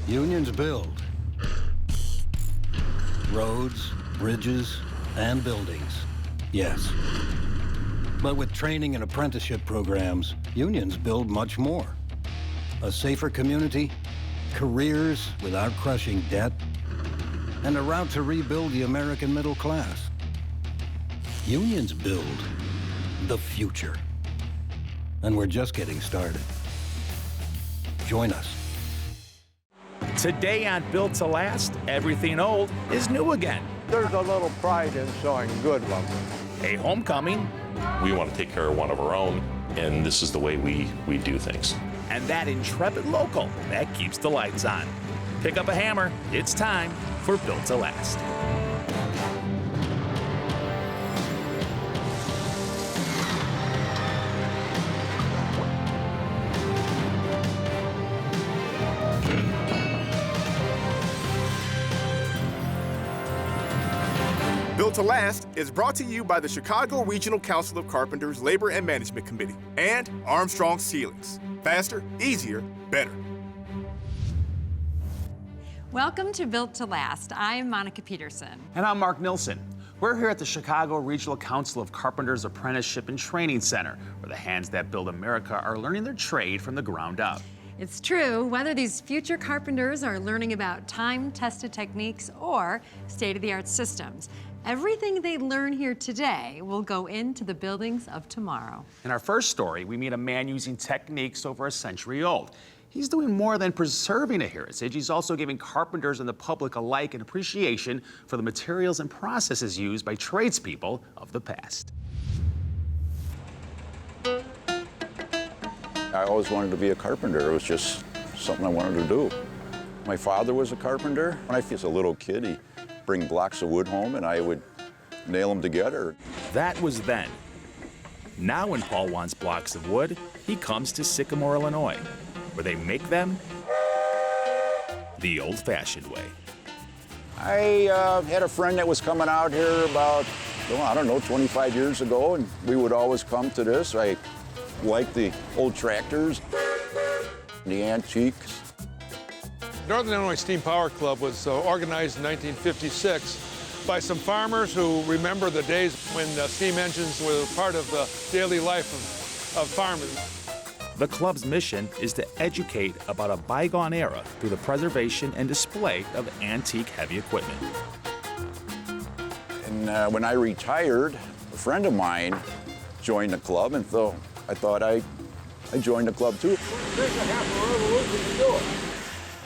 Unions build roads, bridges, and buildings, yes. But with training and apprenticeship programs, unions build much more. A safer community, careers without crushing debt, and a route to rebuild the American middle class. Unions build the future. And we're just getting started. Join us. Today on Built to Last, everything old is new again. There's a little pride in sawing good lumber. A homecoming. We want to take care of one of our own, and this is the way we do things. And that intrepid local that keeps the lights on. Pick up a hammer. It's time for Built to Last. Built to Last is brought to you by the Chicago Regional Council of Carpenters Labor and Management Committee and Armstrong Ceilings. Faster, easier, better. Welcome to Built to Last. I'm Monica Peterson. And I'm Mark Nilsson. We're here at the Chicago Regional Council of Carpenters Apprenticeship and Training Center, where the hands that build America are learning their trade from the ground up. It's true, whether these future carpenters are learning about time-tested techniques or state-of-the-art systems, everything they learn here today will go into the buildings of tomorrow. In our first story, we meet a man using techniques over a century old. He's doing more than preserving a heritage. He's also giving carpenters and the public alike an appreciation for the materials and processes used by tradespeople of the past. I always wanted to be a carpenter. It was just something I wanted to do. My father was a carpenter. When I was a little kid, he'd bring blocks of wood home and I would nail them together. That was then. Now when Paul wants blocks of wood, he comes to Sycamore, Illinois, where they make them the old-fashioned way. I had a friend that was coming out here about, I don't know, 25 years ago, and we would always come to this. I liked the old tractors, the antiques. Northern Illinois Steam Power Club was organized in 1956 by some farmers who remember the days when steam engines were part of the daily life of farming. The club's mission is to educate about a bygone era through the preservation and display of antique heavy equipment. And when I retired, a friend of mine joined the club, and so I thought I joined the club too.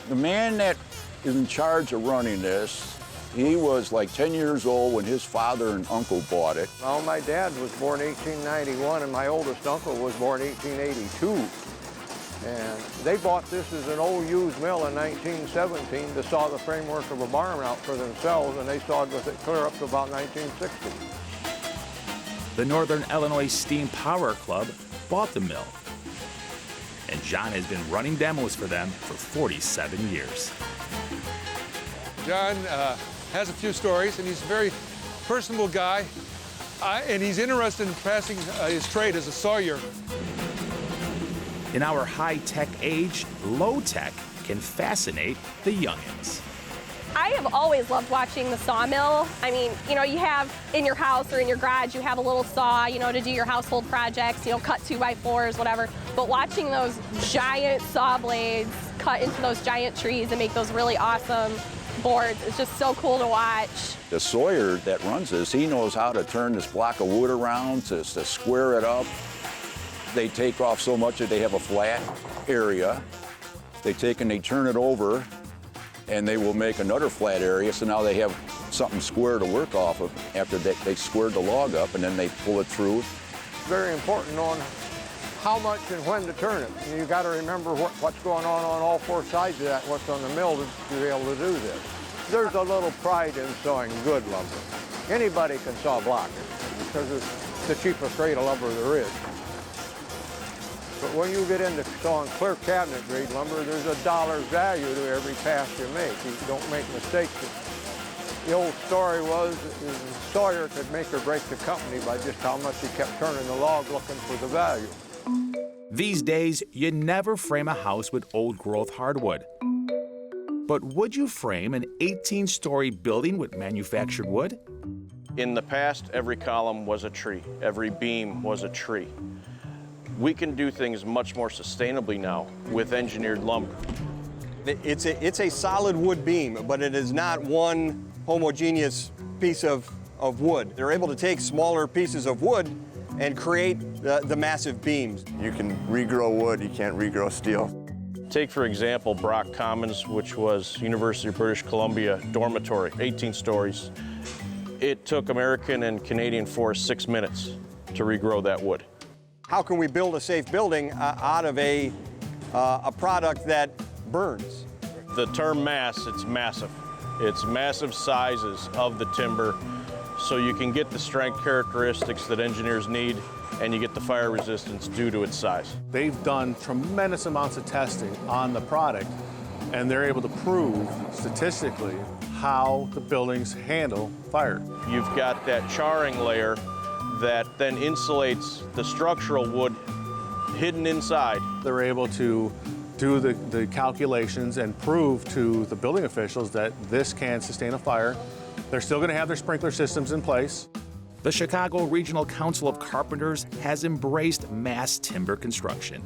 The man that is in charge of running this, he was like 10 years old when his father and uncle bought it. Well, my dad was born 1891, and my oldest uncle was born 1882. And they bought this as an old used mill in 1917 to saw the framework of a barn out for themselves, and they sawed with it clear up to about 1960. The Northern Illinois Steam Power Club bought the mill, and John has been running demos for them for 47 years. John has a few stories, and he's a very personable guy, and he's interested in passing his trade as a sawyer. In our high-tech age, low-tech can fascinate the youngins. I have always loved watching the sawmill. I mean, you know, you have in your house or in your garage, you have a little saw, you know, to do your household projects, you know, cut 2x4s, whatever. But watching those giant saw blades cut into those giant trees and make those really awesome boards, it's just so cool to watch. The sawyer that runs this, he knows how to turn this block of wood around to square it up. They take off so much that they have a flat area. They take and they turn it over, and they will make another flat area, so now they have something square to work off of after they squared the log up, and then they pull it through. Very important on how much and when to turn it. You got to remember what's going on all four sides of that, what's on the mill to be able to do this. There's a little pride in sawing good lumber. Anybody can saw block because it's the cheapest grade of lumber there is. But when you get into sawing clear cabinet grade lumber, there's a dollar's value to every pass you make. You don't make mistakes. The old story was the sawyer could make or break the company by just how much he kept turning the log looking for the value. These days, you never frame a house with old-growth hardwood. But would you frame an 18-story building with manufactured wood? In the past, every column was a tree. Every beam was a tree. We can do things much more sustainably now with engineered lumber. It's a solid wood beam, but it is not one homogeneous piece of wood. They're able to take smaller pieces of wood and create the massive beams. You can regrow wood, you can't regrow steel. Take, for example, Brock Commons, which was University of British Columbia dormitory, 18 stories. It took American and Canadian forests 6 minutes to regrow that wood. How can we build a safe building out of a product that burns? The term mass, it's massive. It's massive sizes of the timber, so you can get the strength characteristics that engineers need, and you get the fire resistance due to its size. They've done tremendous amounts of testing on the product, and they're able to prove statistically how the buildings handle fire. You've got that charring layer that then insulates the structural wood hidden inside. They're able to do the calculations and prove to the building officials that this can sustain a fire. They're still going to have their sprinkler systems in place. The Chicago Regional Council of Carpenters has embraced mass timber construction.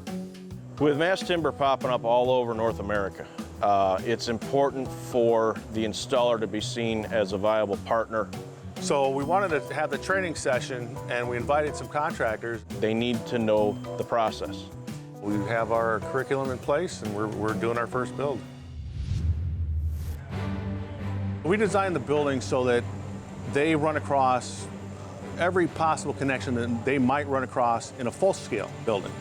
With mass timber popping up all over North America, it's important for the installer to be seen as a viable partner. So we wanted to have the training session, and we invited some contractors. They need to know the process. We have our curriculum in place, and we're doing our first build. We designed the building so that they run across every possible connection that they might run across in a full-scale building.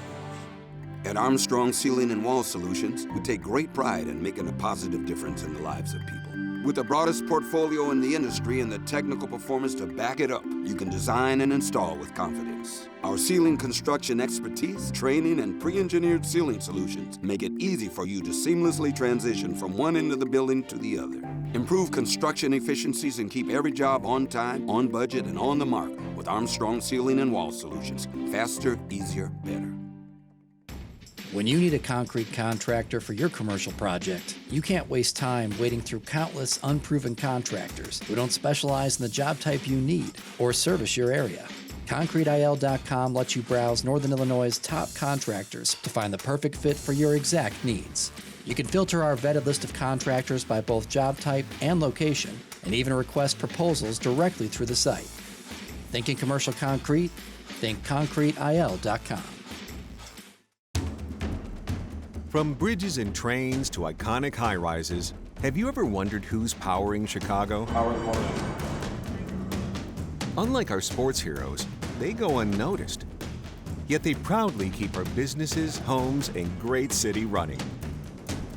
At Armstrong Ceiling and Wall Solutions, we take great pride in making a positive difference in the lives of people. With the broadest portfolio in the industry and the technical performance to back it up, you can design and install with confidence. Our ceiling construction expertise, training, and pre-engineered ceiling solutions make it easy for you to seamlessly transition from one end of the building to the other. Improve construction efficiencies and keep every job on time, on budget, and on the mark with Armstrong Ceiling and Wall Solutions. Faster, easier, better. When you need a concrete contractor for your commercial project, you can't waste time waiting through countless unproven contractors who don't specialize in the job type you need or service your area. ConcreteIL.com lets you browse Northern Illinois' top contractors to find the perfect fit for your exact needs. You can filter our vetted list of contractors by both job type and location, and even request proposals directly through the site. Thinking commercial concrete? Think ConcreteIL.com. From bridges and trains to iconic high-rises, have you ever wondered who's powering Chicago? Unlike our sports heroes, they go unnoticed. Yet they proudly keep our businesses, homes, and great city running.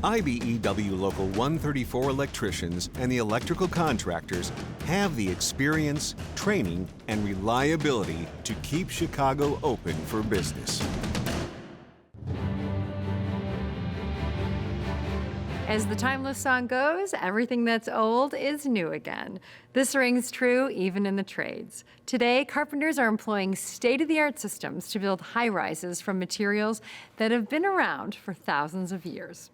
IBEW Local 134 electricians and the electrical contractors have the experience, training, and reliability to keep Chicago open for business. As the timeless song goes, everything that's old is new again. This rings true even in the trades. Today, carpenters are employing state-of-the-art systems to build high-rises from materials that have been around for thousands of years.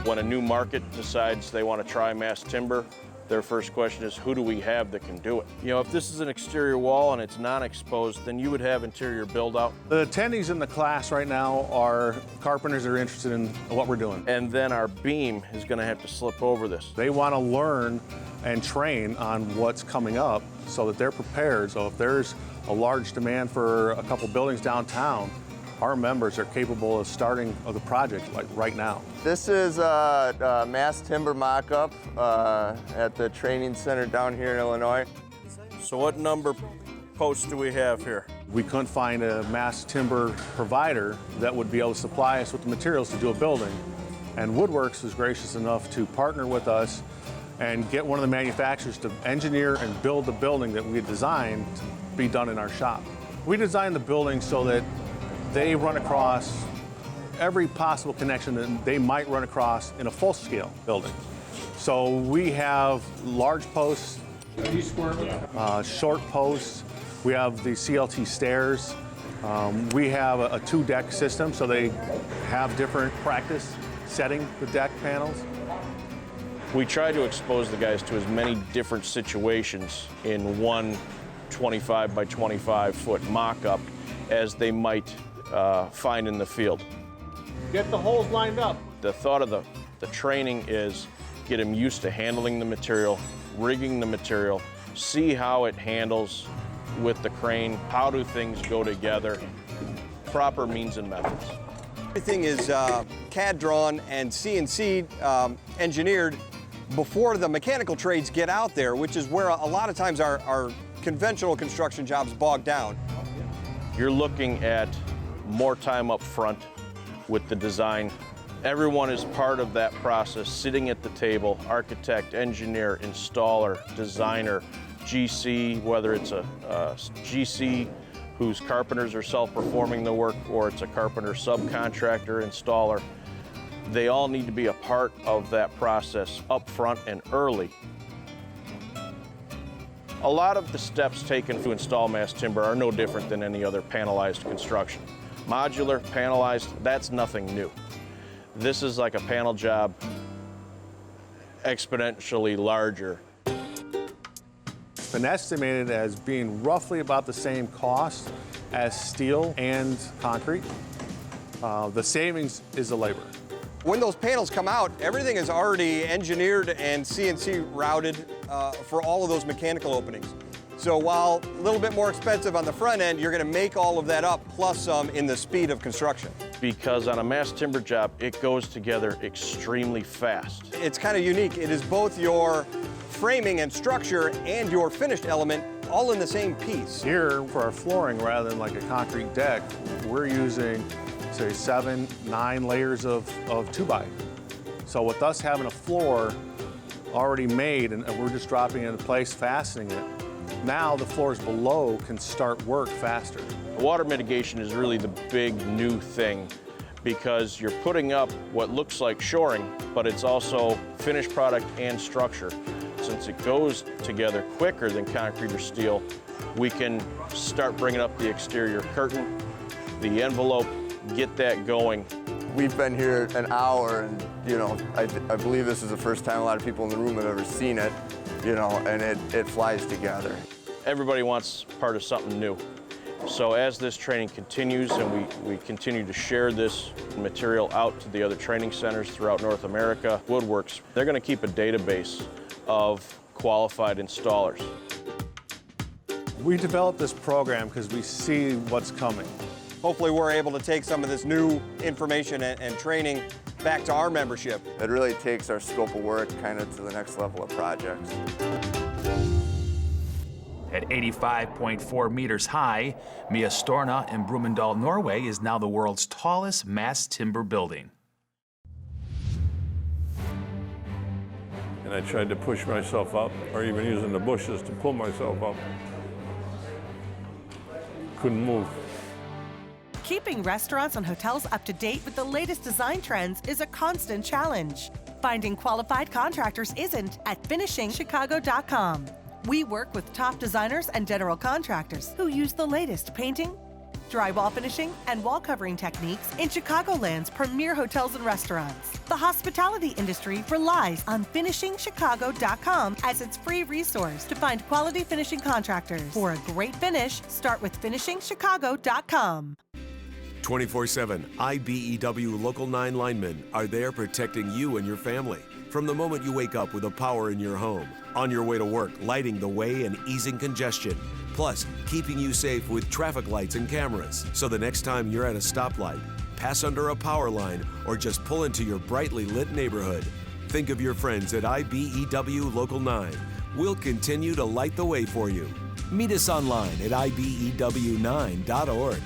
When a new market decides they want to try mass timber, their first question is, who do we have that can do it? You know, if this is an exterior wall and it's non-exposed, then you would have interior build-out. The attendees in the class right now are carpenters that are interested in what we're doing. And then our beam is going to have to slip over this. They want to learn and train on what's coming up so that they're prepared. So if there's a large demand for a couple buildings downtown, our members are capable of starting the project like right now. This is a mass timber mock-up at the training center down here in Illinois. So what number posts do we have here? We couldn't find a mass timber provider that would be able to supply us with the materials to do a building. And Woodworks was gracious enough to partner with us and get one of the manufacturers to engineer and build the building that we had designed to be done in our shop. We designed the building so that they run across every possible connection that they might run across in a full-scale building. So we have large posts, short posts, we have the CLT stairs, We have a two-deck system, so they have different practice setting the deck panels. We try to expose the guys to as many different situations in one 25 by 25 foot mock-up as they might find in the field. Get the holes lined up. The thought of the training is get them used to handling the material, rigging the material, see how it handles with the crane, how do things go together, proper means and methods. Everything is CAD drawn and CNC engineered before the mechanical trades get out there, which is where a lot of times our conventional construction jobs bog down. You're looking at more time up front with the design. Everyone is part of that process, sitting at the table, architect, engineer, installer, designer, GC, whether it's a GC whose carpenters are self-performing the work or it's a carpenter subcontractor, installer. They all need to be a part of that process up front and early. A lot of the steps taken to install mass timber are no different than any other panelized construction. Modular, panelized, that's nothing new. This is like a panel job exponentially larger. It's been estimated as being roughly about the same cost as steel and concrete. The savings is the labor. When those panels come out, everything is already engineered and CNC routed for all of those mechanical openings. So while a little bit more expensive on the front end, you're going to make all of that up plus some in the speed of construction. Because on a mass timber job, it goes together extremely fast. It's kind of unique. It is both your framing and structure and your finished element all in the same piece. Here, for our flooring, rather than like a concrete deck, we're using, say, 7, 9 layers of 2x. So with us having a floor already made and we're just dropping it into place, fastening it, now the floors below can start work faster. Water mitigation is really the big new thing because you're putting up what looks like shoring, but it's also finished product and structure. Since it goes together quicker than concrete or steel, we can start bringing up the exterior curtain, the envelope, get that going. We've been here an hour and, you know, I believe this is the first time a lot of people in the room have ever seen it, you know, and it flies together. Everybody wants part of something new. So as this training continues and we continue to share this material out to the other training centers throughout North America, Woodworks, they're going to keep a database of qualified installers. We developed this program because we see what's coming. Hopefully we're able to take some of this new information and training back to our membership. It really takes our scope of work kind of to the next level of projects. At 85.4 meters high, Mia Storna in Brumunddal, Norway is now the world's tallest mass timber building. And I tried to push myself up, or even using the bushes to pull myself up. Couldn't move. Keeping restaurants and hotels up to date with the latest design trends is a constant challenge. Finding qualified contractors isn't at finishingchicago.com. We work with top designers and general contractors who use the latest painting, drywall finishing, and wall covering techniques in Chicagoland's premier hotels and restaurants. The hospitality industry relies on finishingchicago.com as its free resource to find quality finishing contractors. For a great finish, start with finishingchicago.com. 24/7, IBEW Local 9 linemen are there protecting you and your family. From the moment you wake up with a power in your home, on your way to work, lighting the way and easing congestion, plus keeping you safe with traffic lights and cameras. So the next time you're at a stoplight, pass under a power line, or just pull into your brightly lit neighborhood, think of your friends at IBEW Local 9. We'll continue to light the way for you. Meet us online at IBEW9.org.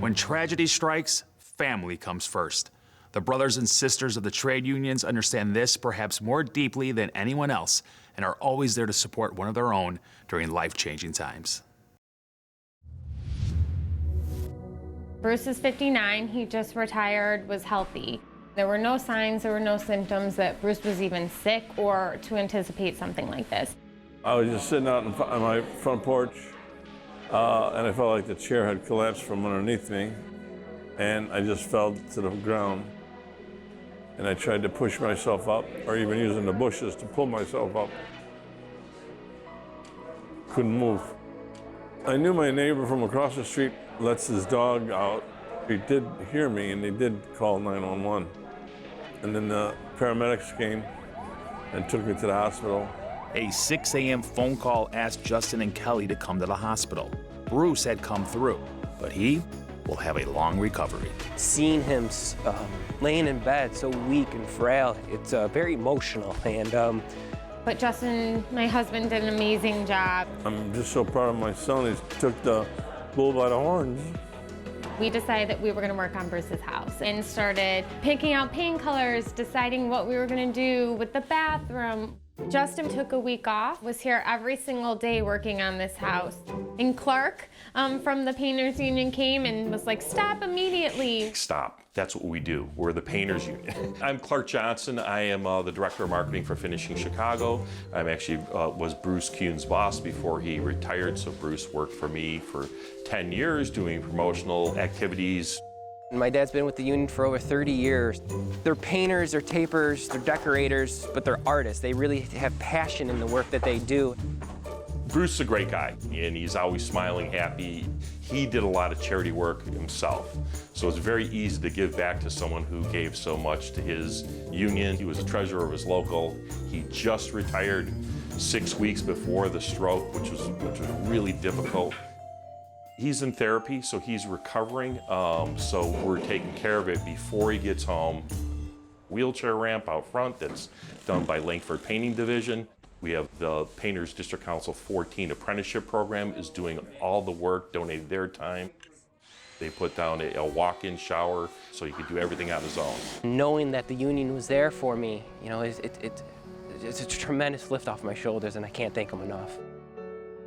When tragedy strikes, family comes first. The brothers and sisters of the trade unions understand this perhaps more deeply than anyone else and are always there to support one of their own during life-changing times. Bruce is 59, he just retired, was healthy. There were no signs, there were no symptoms that Bruce was even sick or to anticipate something like this. I was just sitting out on my front porch, and I felt like the chair had collapsed from underneath me, and I just fell to the ground. And I tried to push myself up, or even using the bushes to pull myself up. Couldn't move. I knew my neighbor from across the street lets his dog out. He did hear me, and they did call 911. And then the paramedics came and took me to the hospital. A 6 a.m. phone call asked Justin and Kelly to come to the hospital. Bruce had come through, but he will have a long recovery. Seeing him laying in bed so weak and frail, it's very emotional. And But Justin, my husband, did an amazing job. I'm just so proud of my son. He took the bull by the horns. We decided that we were going to work on Bruce's house and started picking out paint colors, deciding what we were going to do with the bathroom. Justin took a week off, was here every single day working on this house. And Clark from the Painters Union came and was like, stop immediately. Stop. That's what we do. We're the Painters Union. I'm Clark Johnson. I am the Director of Marketing for Finishing Chicago. I'm actually was Bruce Kuhn's boss before he retired, so Bruce worked for me for 10 years doing promotional activities. my dad's been with the union for over 30 years. They're painters, they're tapers, they're decorators, but they're artists. They really have passion in the work that they do. Bruce is a great guy, and he's always smiling, happy. He did a lot of charity work himself, so it's very easy to give back to someone who gave so much to his union. He was a treasurer of his local. He just retired 6 weeks before the stroke, which was really difficult. He's in therapy, so he's recovering, so we're taking care of it before he gets home. Wheelchair ramp out front that's done by Langford Painting Division. We have the Painters District Council 14 apprenticeship program is doing all the work, donated their time. They put down a walk-in shower so he could do everything on his own. Knowing that the union was there for me, you know, it's a tremendous lift off my shoulders, and I can't thank them enough.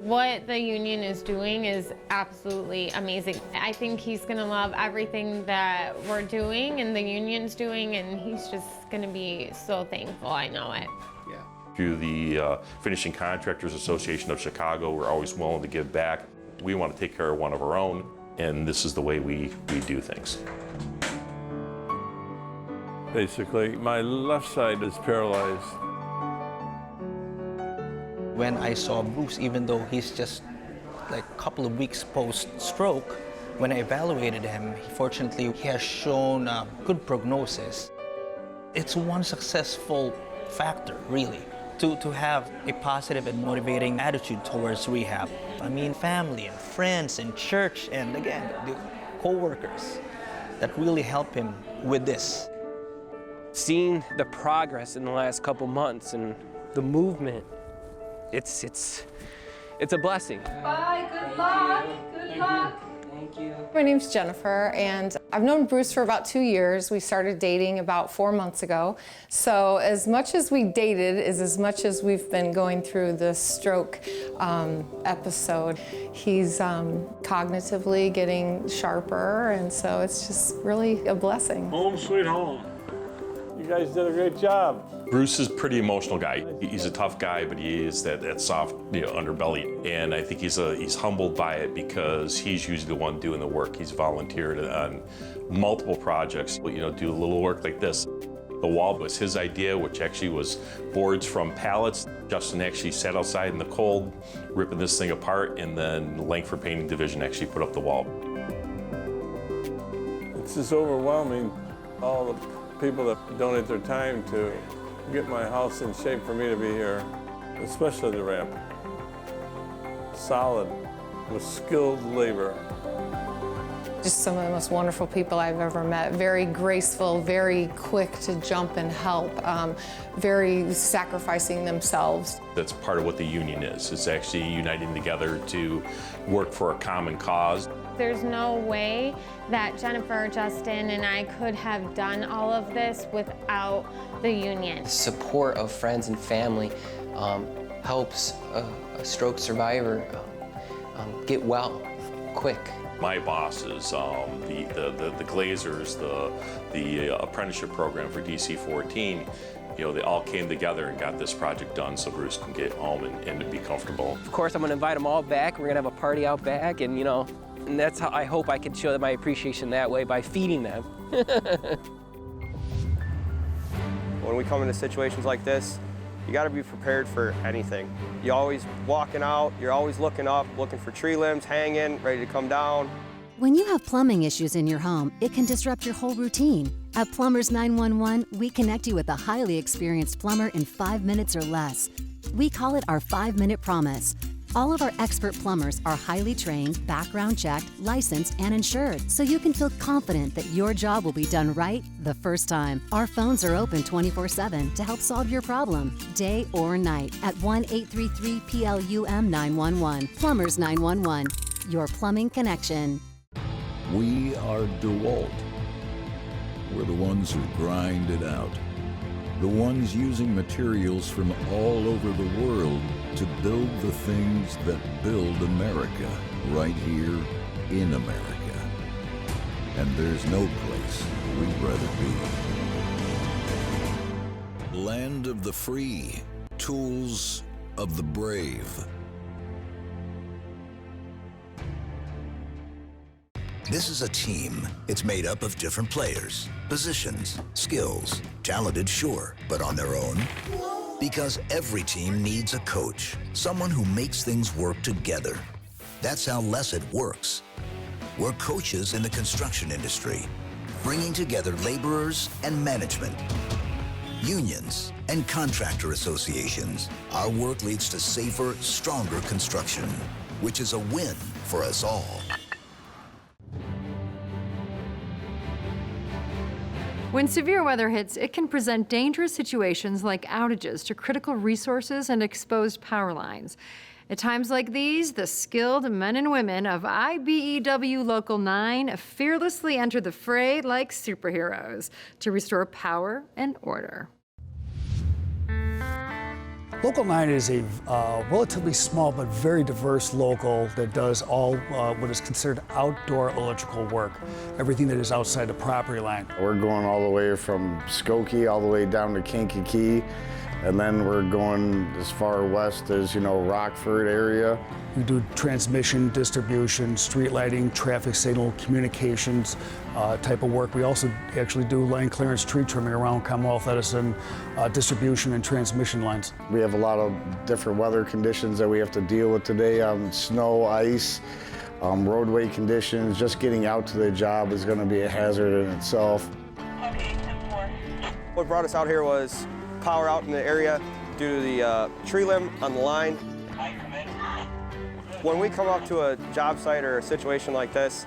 What the union is doing is absolutely amazing. I think he's gonna love everything that we're doing and the union's doing, and he's just gonna be so thankful, I know it. Through the Finishing Contractors Association of Chicago, we're always willing to give back. We want to take care of one of our own, and this is the way we do things. Basically, my left side is paralyzed. When I saw Bruce, even though he's just like a couple of weeks post-stroke, when I evaluated him, fortunately, he has shown a good prognosis. It's one successful factor, really, to have a positive and motivating attitude towards rehab. I mean, family and friends and church and, again, the co-workers that really help him with this. Seeing the progress in the last couple months and the movement, it's a blessing. Bye, good luck, good luck. Thank you. My name's Jennifer, and I've known Bruce for about 2 years. We started dating about 4 months ago. So as much as we dated is as much as we've been going through the stroke episode. He's cognitively getting sharper, and so it's just really a blessing. Home sweet home. You guys did a great job. Bruce is a pretty emotional guy. He's a tough guy, but he is that soft, underbelly. And I think he's humbled by it because he's usually the one doing the work. He's volunteered on multiple projects. Do a little work like this. The wall was his idea, which actually was boards from pallets. Justin actually sat outside in the cold, ripping this thing apart, and then Langford Painting Division actually put up the wall. It's just overwhelming, all the people that donate their time to get my house in shape for me to be here, especially the ramp. Solid, with skilled labor. Just some of the most wonderful people I've ever met. Very graceful, very quick to jump and help, very sacrificing themselves. That's part of what the union is. It's actually uniting together to work for a common cause. There's no way that Jennifer, Justin, and I could have done all of this without the union. The support of friends and family helps a stroke survivor get well quick. My bosses, the Glazers, the apprenticeship program for DC 14, You know, they all came together and got this project done so Bruce can get home and to be comfortable. Of course, I'm going to invite them all back. We're going to have a party out back, and and that's how I hope I can show them my appreciation that way, by feeding them. When we come into situations like this, you got to be prepared for anything. You're always walking out, you're always looking up, looking for tree limbs hanging, ready to come down. When you have plumbing issues in your home, it can disrupt your whole routine. At Plumbers 911, we connect you with a highly experienced plumber in 5 minutes or less. We call it our 5-minute promise. All of our expert plumbers are highly trained, background checked, licensed, and insured, so you can feel confident that your job will be done right the first time. Our phones are open 24/7 to help solve your problem, day or night, at 1-833-PLUM-911. Plumbers 911, your plumbing connection. We are DeWalt. We're the ones who grind it out. The ones using materials from all over the world to build the things that build America, right here in America. And there's no place we'd rather be. Land of the free, tools of the brave. This is a team. It's made up of different players, positions, skills, talented, sure, but on their own? Because every team needs a coach, someone who makes things work together. That's how Lesset works. We're coaches in the construction industry, bringing together laborers and management, unions and contractor associations. Our work leads to safer, stronger construction, which is a win for us all. When severe weather hits, it can present dangerous situations like outages to critical resources and exposed power lines. At times like these, the skilled men and women of IBEW Local 9 fearlessly enter the fray like superheroes to restore power and order. Local 9 is a relatively small but very diverse local that does all what is considered outdoor electrical work, everything that is outside the property line. We're going all the way from Skokie all the way down to Kankakee, and then we're going as far west as, Rockford area. We do transmission, distribution, street lighting, traffic signal, communications type of work. We also actually do line clearance, tree trimming around Commonwealth Edison, distribution and transmission lines. We have a lot of different weather conditions that we have to deal with today. Snow, ice, roadway conditions. Just getting out to the job is going to be a hazard in itself. What brought us out here was power out in the area due to the tree limb on the line. When we come up to a job site or a situation like this,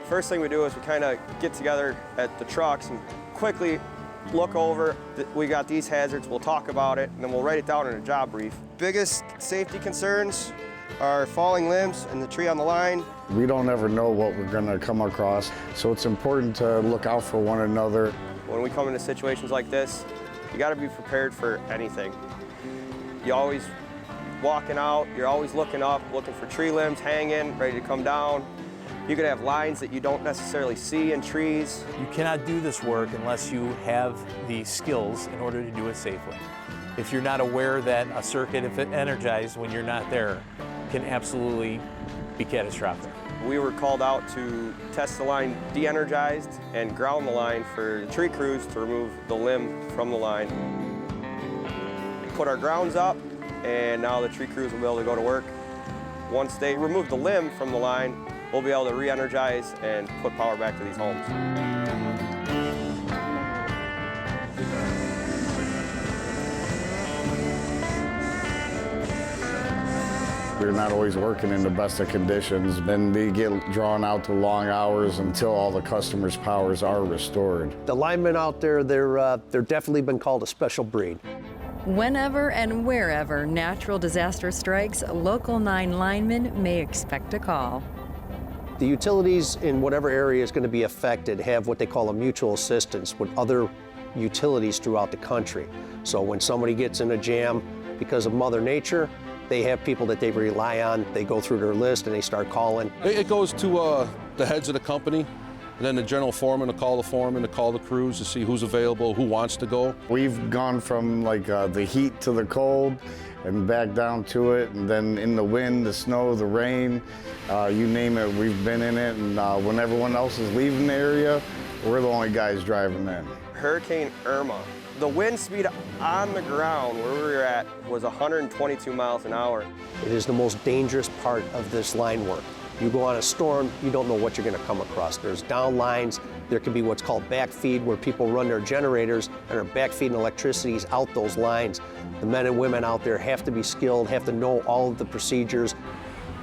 first thing we do is we kind of get together at the trucks and quickly look over. We got these hazards, we'll talk about it, and then we'll write it down in a job brief. Biggest safety concerns are falling limbs and the tree on the line. We don't ever know what we're going to come across, so it's important to look out for one another. When we come into situations like this, you got to be prepared for anything. You always walking out, you're always looking up, looking for tree limbs hanging, ready to come down. You could have lines that you don't necessarily see in trees. You cannot do this work unless you have the skills in order to do it safely. If you're not aware that a circuit, if it energized when you're not there, can absolutely be catastrophic. We were called out to test the line de-energized and ground the line for the tree crews to remove the limb from the line. Put our grounds up, and now the tree crews will be able to go to work. Once they remove the limb from the line, we'll be able to re-energize and put power back to these homes. We're not always working in the best of conditions, and they get drawn out to long hours until all the customers' powers are restored. The linemen out there, they're definitely been called a special breed. Whenever and wherever natural disaster strikes, Local 9 linemen may expect a call. The utilities in whatever area is going to be affected have what they call a mutual assistance with other utilities throughout the country. So when somebody gets in a jam because of Mother Nature, they have people that they rely on. They go through their list and they start calling. It goes to the heads of the company, And then the general foreman will call the foreman to call the crews to see who's available, who wants to go. We've gone from like the heat to the cold and back down to it, and then in the wind, the snow, the rain, you name it, we've been in it. And when everyone else is leaving the area, we're the only guys driving in. Hurricane Irma. The wind speed on the ground where we were at was 122 miles an hour. It is the most dangerous part of this line work. You go on a storm, you don't know what you're going to come across. There's down lines. There can be what's called backfeed, where people run their generators and are backfeeding electricities out those lines. The men and women out there have to be skilled, have to know all of the procedures.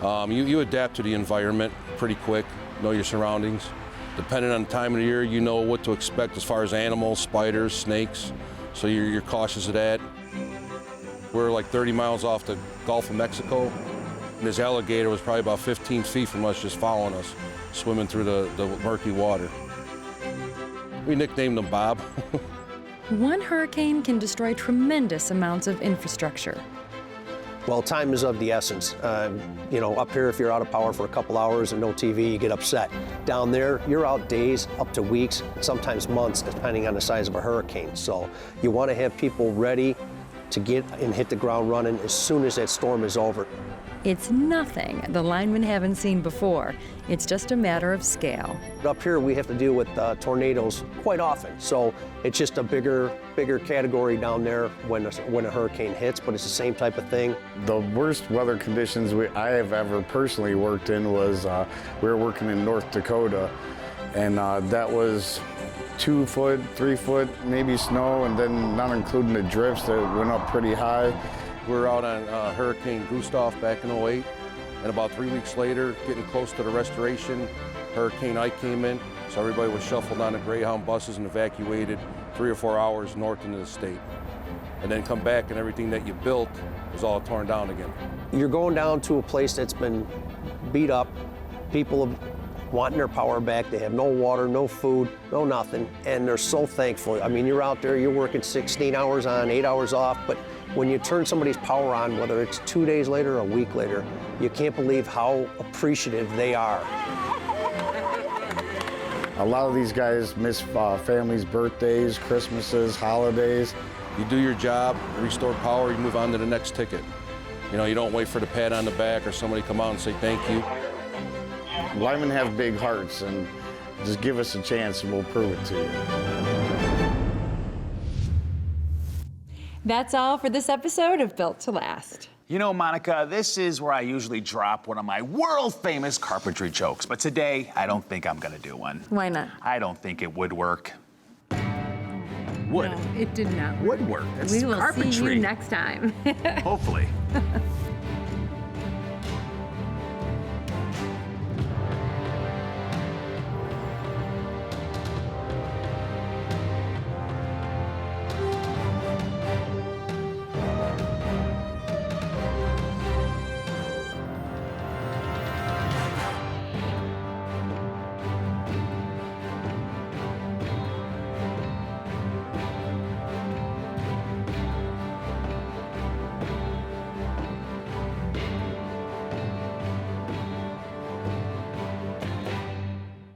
You adapt to the environment pretty quick, know your surroundings. Depending on the time of the year, you know what to expect as far as animals, spiders, snakes, so you're cautious of that. We're like 30 miles off the Gulf of Mexico. And this alligator was probably about 15 feet from us, just following us, swimming through the murky water. We nicknamed him Bob. One hurricane can destroy tremendous amounts of infrastructure. Well, time is of the essence. You know, up here, if you're out of power for a couple hours and no TV, you get upset. Down there, you're out days, up to weeks, sometimes months, depending on the size of a hurricane. So you want to have people ready to get and hit the ground running as soon as that storm is over. It's nothing the linemen haven't seen before. It's just a matter of scale. Up here, we have to deal with tornadoes quite often. So it's just a bigger category down there when a hurricane hits, but it's the same type of thing. The worst weather conditions I have ever personally worked in was we were working in North Dakota, and that was 2 foot, 3 foot, maybe snow, and then not including the drifts that went up pretty high. We were out on Hurricane Gustav back in '08, and about 3 weeks later, getting close to the restoration, Hurricane Ike came in, so everybody was shuffled on the Greyhound buses and evacuated 3 or 4 hours north into the state. And then come back and everything that you built was all torn down again. You're going down to a place that's been beat up, people are wanting their power back, they have no water, no food, no nothing, and they're so thankful. I mean, you're out there, you're working 16 hours on, 8 hours off, but when you turn somebody's power on, whether it's 2 days later or a week later, you can't believe how appreciative they are. A lot of these guys miss families' birthdays, Christmases, holidays. You do your job, restore power, you move on to the next ticket. You know, you don't wait for the pat on the back or somebody come out and say thank you. Linemen have big hearts, and just give us a chance and we'll prove it to you. That's all for this episode of Built to Last. You know, Monica, this is where I usually drop one of my world-famous carpentry jokes, but today I don't think I'm gonna do one. Why not? I don't think it would work. Would. No, it did not. Would work. It's We will carpentry. see you next time. Hopefully.